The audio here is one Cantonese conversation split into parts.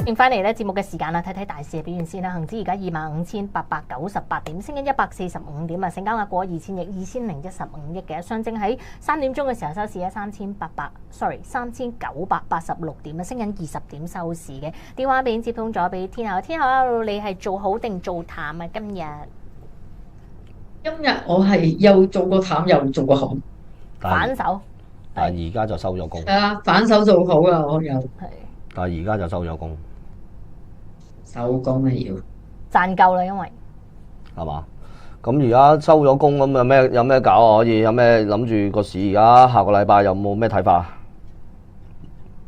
迎翻嚟咧節目嘅時間啦，睇睇大市嘅表現先啦。恒指而家25,898點，升緊145點啊，成交額過2000億，2015億嘅。上證喺3點鐘嘅時候收市喺3,986點啊，升緊20點收市嘅。電話俾接通咗俾天后，天后你係做好定做淡啊？今日我係又做過淡又做過好，反手，但係而家就收咗工。係啊，反手做好啊，我又係但係而家就收咗工，手工啊要賺夠啦，因為係嘛？咁而家收咗工咁有咩搞啊？可以有咩諗住個市而家下個禮拜有冇咩睇法啊？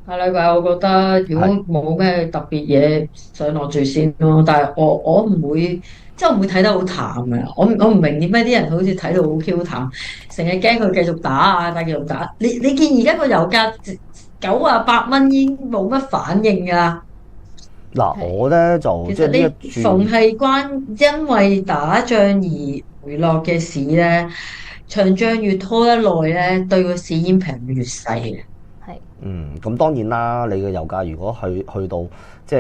下禮拜我覺得如果冇咩特別嘢上落住先咯，但係我唔會即係我唔會睇得好淡嘅。我唔明點解啲人好似睇到好 Q 淡，成日驚佢繼續打啊，繼續打。你見而家個油價98蚊已經冇乜反應㗎。嗱，我咧就其實你逢係因為打仗而回落嘅市咧，長仗越拖得耐咧，對個市已經平越細嘅。咁當然啦，你嘅油價如果去到即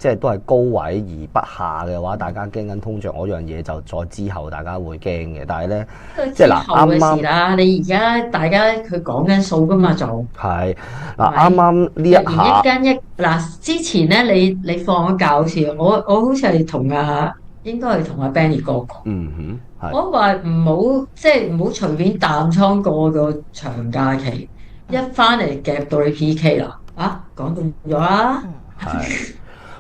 係都係高位而不下嘅話，大家驚緊通脹嗰樣嘢就再之後大家會驚嘅。但係咧，即係嗱啱啱啦，你而家大家佢講緊數噶嘛，就係嗱啱啱呢一下一間一嗱之前咧，你放咗假好似我好似係應該係同阿 Benny 哥講，我話唔好隨便淡倉過個長假期。一翻嚟夾到你 PK 啦！講中咗啦！係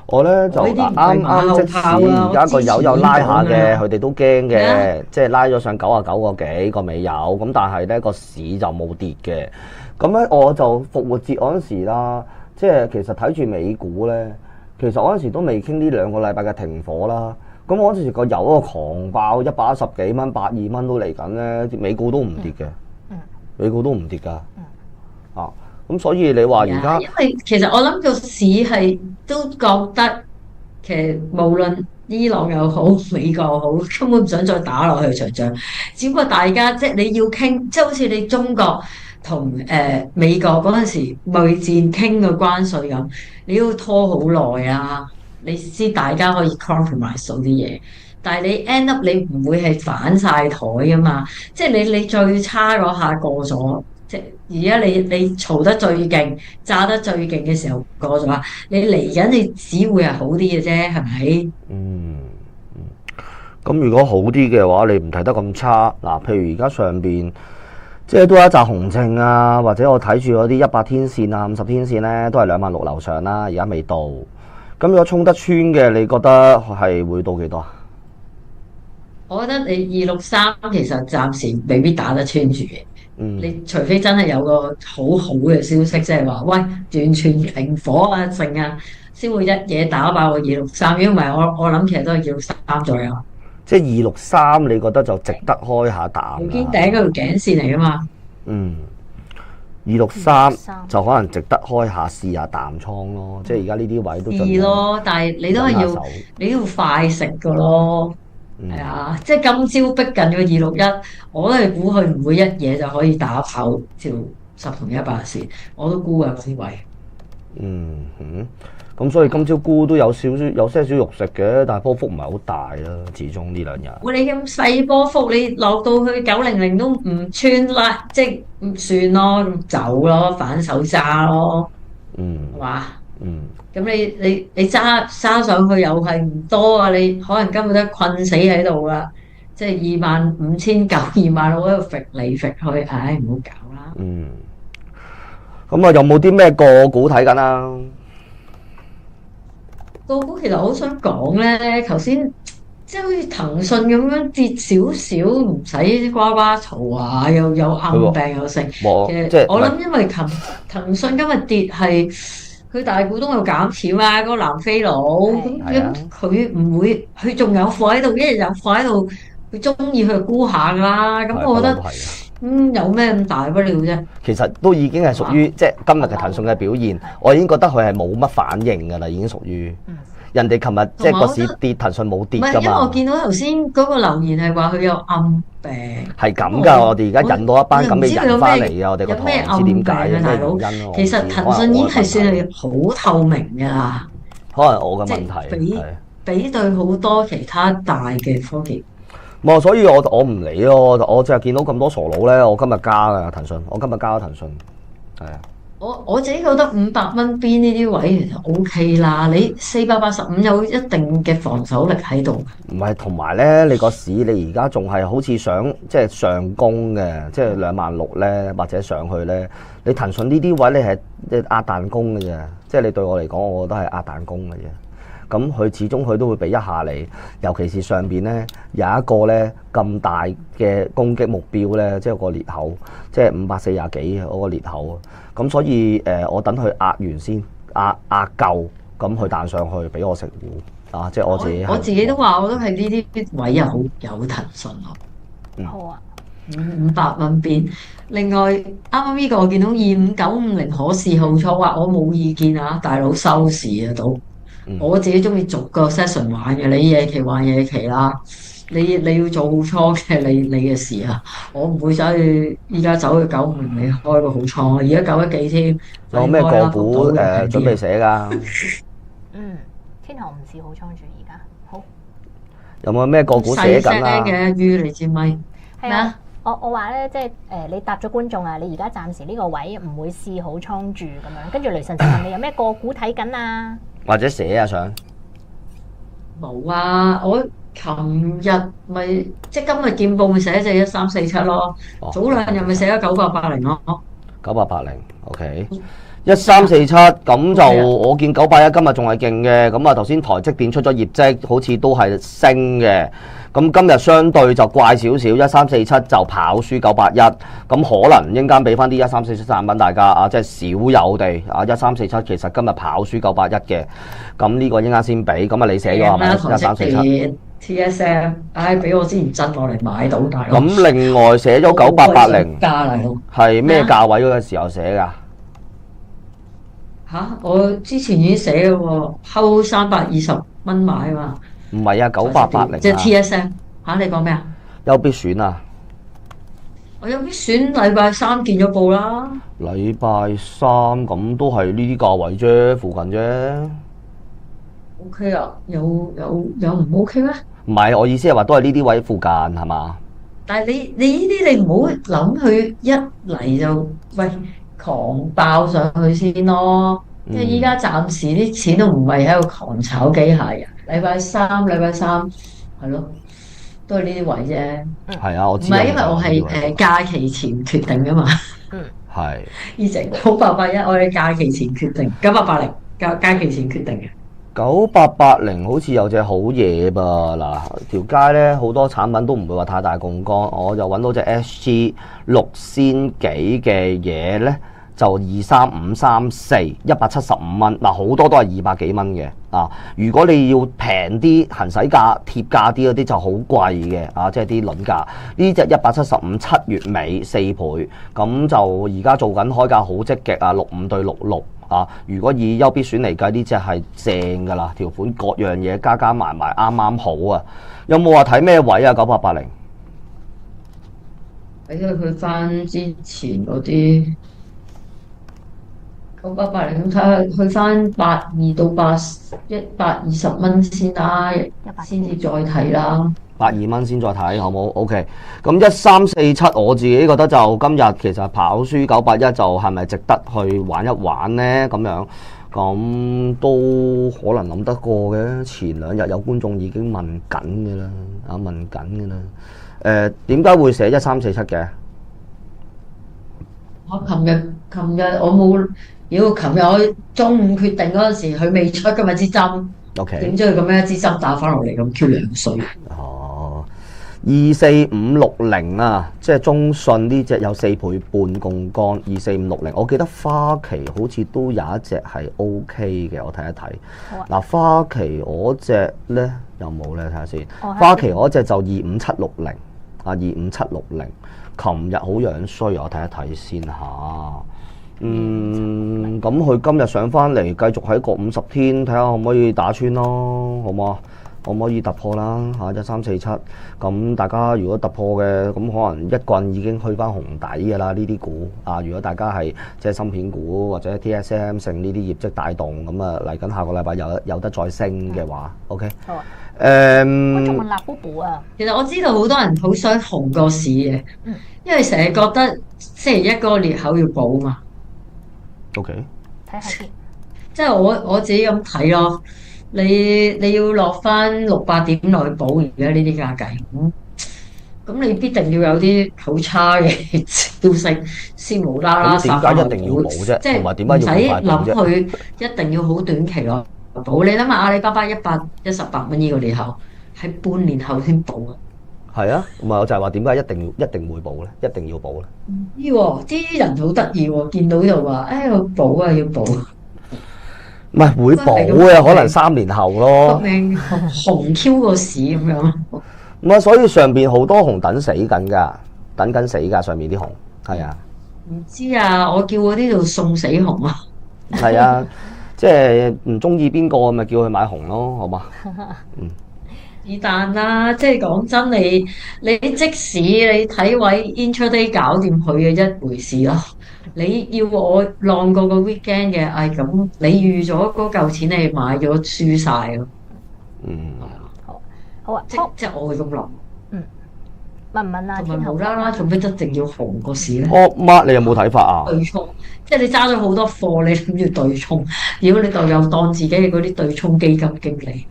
我咧就啱即使而家個油有拉下嘅，佢哋都驚嘅，即係拉咗上99個幾個尾油，咁但係咧個市就冇跌嘅。咁咧我就復活節嗰陣時啦，即係其實睇住美股咧，其實嗰陣時都未傾呢2個禮拜嘅停火啦。咁嗰陣時個油個狂爆110幾蚊、120蚊都嚟緊咧，美股都唔跌嘅，美股都唔跌㗎。咁所以你話而家，因為其實我諗個市係都覺得，其實無論伊朗又好，美國又好，根本唔想再打落去場仗。只不過大家即係你要傾，即係好似你中國同美國嗰陣時貿易戰傾嘅關稅咁，你要拖好耐啊，你先大家可以 compromise 到啲嘢。但係你 end up 你唔會係反晒台㗎嘛，即係你最差嗰下過咗。即係而家你嘈得最勁、炸得最勁嘅時候過咗啦，你嚟緊你只會係好啲嘅啫，係咪？咁如果好啲嘅話，你唔睇得咁差嗱。譬如而家上邊即係都有一紮紅證啊，或者我睇住嗰啲100天線啊、50天線咧，都係26,000樓上啦，而家未到。咁如果衝得穿嘅，你覺得係會到幾多啊？我覺得你263其實暫時未必打得穿住嘅。你除非真係有個好嘅消息，即係話喂完全停火啊剩啊，先會一嘢打爆個263。因為我諗其實都係263左右。即係263，你覺得就值得開下膽？頭肩頂嗰條頸線嚟噶嘛？263就可能值得開下試下淡倉咯。即係而家呢啲位都易咯，但係你都係你都要快食噶咯。係啊，即係今朝逼近個261，我都係估佢唔會一嘢就可以打跑條10同100線，我都估啊嗰啲位。咁所以今朝估都有些少肉食嘅，但係波幅唔係好大啦，始終呢2日。你咁細波幅，你落到去900都唔穿啦，即係唔算咯，咁走咯，反手揸咯，係嘛？咁你揸上去又係唔多啊！你可能根本都困死喺度啦，即係25,900、26,000喺度揈嚟揈去，唉，唔好搞啦。咁啊，有冇啲咩個股睇緊啊？個股其實我好想講咧，頭先即係好似騰訊咁樣跌少少，唔使呱呱嘈啊，又有暗病又成。其實我諗因為騰訊今日跌係。佢大股東又減錢啊！嗰個南非佬咁佢唔會，佢仲有貨喺度，一日有貨喺度，佢中意佢沽下㗎啦。咁我覺得有咩咁大不了啫？其實都已經係屬於即係今日嘅騰訊嘅表現，我已經覺得佢係冇乜反應㗎啦，已經屬於。人哋琴日即係個市跌，騰訊冇跌㗎嘛。唔係，因為我見到頭先嗰個留言係話佢有暗病。係咁㗎，我哋而家引到一班咁嘅人翻嚟啊！我哋個台唔知點解嘅咩原因。其實騰訊已經係算係好透明㗎啦。可能我嘅問題比對好多其他大嘅科技。冇，所以我唔理咯，我淨係見到咁多傻佬咧，我今日加㗎騰訊，我今日加咗騰訊，係啊。我自己覺得500蚊邊呢啲位其實 OK 啦，你485有一定嘅防守力喺度。唔係，同埋咧，你個市你而家仲係好似想即係上攻嘅，即係26000咧，或者上去咧，你騰訊呢啲位你係壓彈弓嘅啫，即係你對我嚟講，我覺得係壓彈弓嘅啫。咁佢始終佢都會俾一下你，尤其是上邊咧有一個咧咁大嘅攻擊目標咧，即係個裂口，即係540幾嗰個裂口。咁所以我等佢壓完先，壓夠，咁佢彈上去俾我食糊啊！即係我自己都話，我都係呢啲位又好有騰訊咯。好啊，500蚊邊。另外啱啱呢個我見到25950可視號錯話，我冇意見啊，大佬收市啊都。我自己中意逐個 session 玩嘅，你夜期玩夜期啦，你要做好倉嘅你嘅事啊，我唔會走去依家走去950你開個好倉啊，而家910幾添。有咩個股準備寫㗎？天河唔似好倉住而家，好。有冇咩個股寫緊啊？細聲嘅於你支咪係啊，我話咧，即係你答咗觀眾啊，你而家暫時呢個位唔會試好倉住咁樣，跟住雷神就問你有咩個股睇緊啊？或者寫啊想？冇啊！我琴日咪即係今日見報咪寫隻1347咯，早2日咪寫咗9880咯。9880，OK。1347咁就我見981今日仲係勁嘅，咁啊頭先台積電出咗業績，好似都係升嘅。咁今日相對就怪少少，1347就跑輸981，咁可能應間俾翻啲1347產品大家啊，即係少有地啊1347其實今日跑輸981嘅，咁呢個應間先俾，咁啊你寫咗係咪1347 TSM， 唉俾我之前震落嚟買到大佬。咁另外寫咗9880係咩價位嗰個時候寫㗎？我之前已經寫嘅喎，睺320蚊買啊嘛。唔係啊，9880即係 TSM 你講咩啊？優必選啊！我優必選禮拜3見咗報啦。禮拜3咁都係呢啲價位啫，附近啫。OK 啊，有唔 OK 咩？唔係，我意思係話都係呢啲位附近係嘛？但係你呢啲你唔好諗佢一嚟就喂狂爆上去先咯。即係依家暫時啲錢都唔係喺度狂炒機械人。禮拜三係咯，都係呢啲位啫。係啊，我知。唔係因為我係假期前決定㗎嘛。係。呢隻9881我哋假期前決定，9880假期前決定嘅。9880好似有隻好嘢噃，嗱條街咧好多產品都唔會話太大槓桿，我就揾到隻 SG 6仙幾嘅嘢咧。就23534，175蚊，嗱好多都係200幾蚊嘅啊！如果你要平啲行使價貼價啲嗰啲就好貴嘅啊，即係啲輪價。呢隻175 7月尾4倍，咁就而家做緊開價好積極啊，65對66啊！如果以優必選嚟計，呢隻係正㗎啦，條款各樣嘢加埋啱啱好啊！有冇話睇咩位啊？9880俾佢去翻之前嗰啲。9880咁睇下，去翻82到120蚊先啦，先至再睇啦。82蚊先再睇，好冇 ？OK。咁1347我自己覺得就今日其實跑輸981就係咪值得去玩一玩呢？咁樣咁都可能諗得過嘅。前2日有觀眾已經問緊嘅啦，問緊嘅啦。點解會寫1347嘅？我琴日我冇。琴日我中午決定嗰陣時，佢未出㗎嘛支針，點知佢咁樣一支針打翻落嚟咁 Q 2歲。哦，24560啊，即係中信呢隻有4倍半槓桿，24560。我記得花旗好似都有一隻係 OK 嘅，我睇一睇。嗱，花旗嗰隻咧有冇咧？睇下先。花旗嗰隻就25760啊，25760。琴日好樣衰，我睇一睇先嚇。咁佢今日上翻嚟，繼續喺個50天，睇下可唔可以打穿咯，好唔好啊？可唔可以突破啦？嚇1347，咁大家如果突破嘅，咁可能一棍已經去翻紅底嘅啦。呢啲股啊，如果大家係即係芯片股或者 TSM 成呢啲業績帶動，咁啊嚟緊下個禮拜有得再升嘅話，OK。好啊。我仲問立 Bobo 啊，其實我知道好多人好想紅個市嘅，因為成日覺得星期一嗰個裂口要補嘛。OK。睇下先。即係我自己咁睇咯。你要落翻600點落去補而家呢啲價計，咁你必定要有啲好差嘅消息先無啦啦殺翻落去。點解一定要補啫？即係唔使諗佢一定要好短期咯補。你諗下阿里巴巴118蚊呢個裂口，喺半年後先補啊！係啊，唔係我就係話點解一定會補咧？一定要補咧？呢喎啲人好得意喎，見到就話誒要補啊要補。唔係會補嘅，可能3年後咯。命紅 Q 個市咁樣。唔係，所以上邊好多紅等死緊㗎，等緊死㗎，上面啲紅係啊。唔知啊，我叫嗰啲做送死紅啊。係啊，即係唔中意邊個咪叫佢買紅咯，好嘛？是但啦，即係講真，你即使你睇位 intraday 搞掂佢嘅一回事咯。你要我浪過個 weekend 嘅，咁你預咗嗰嚿錢你買咗輸晒咯。好啊，即係我會咁諗。問唔問啊？同埋無啦啦做咩一定要紅個市咧？Mark 你有冇睇法啊？對沖，即係你揸咗好多貨，你諗住對沖，如果你就又當自己係嗰啲對沖基金經理。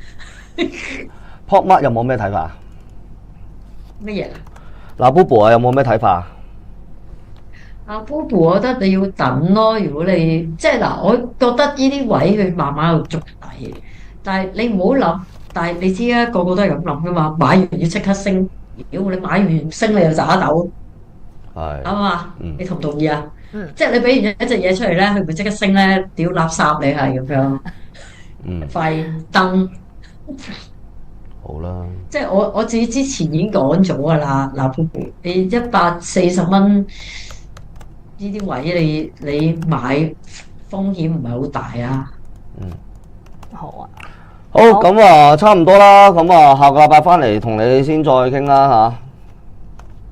Mark 有冇咩睇法？乜嘢？嗱 Bobo 啊，有冇咩睇法？阿 Bobo，我覺得你要等咯。如果你即係嗱，我覺得呢啲位去慢慢喺度捉底，但係你唔好諗。但係你知啊，個個都係咁諗噶嘛。買完要即刻升，如果你買完升你又渣斗，係啱嘛？你同唔同意啊？即係你俾完一隻嘢出嚟咧，佢唔會即刻升咧，屌垃圾你係咁樣。廢燈。好啦。即係我自己之前已經講咗噶啦，嗱 Bobo，你140蚊。呢啲位你買風險唔係好大啊。好啊。好，咁啊，差唔多啦。咁啊，下個禮拜翻嚟同你先再傾啦嚇。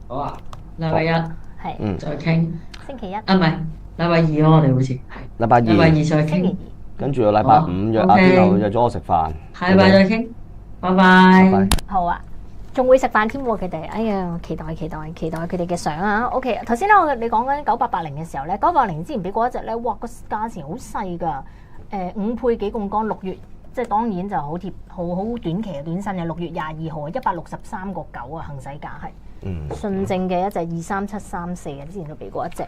好啊，禮拜一係再傾。星期一啊，唔係禮拜二咯，我哋好似係禮拜二。禮拜二再傾。跟住禮拜5約阿邊度約咗我食飯。下禮拜再傾。拜拜。好啊。仲會食飯添喎，佢哋，哎呀，期待佢哋嘅相啊 ！OK， 頭先咧你講緊9880嘅時候咧，9880之前俾過一隻咧，哇個價錢好細㗎，5倍幾槓桿，6月即係當然就好貼好短期嘅短薪嘅，6月22號163.9啊，行使價係，順正嘅一隻23734啊，之前都俾過一隻。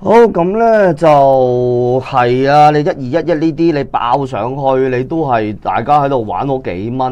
好，咁咧就係啊，你1211呢啲你爆上去，你都係大家喺度玩嗰幾蚊。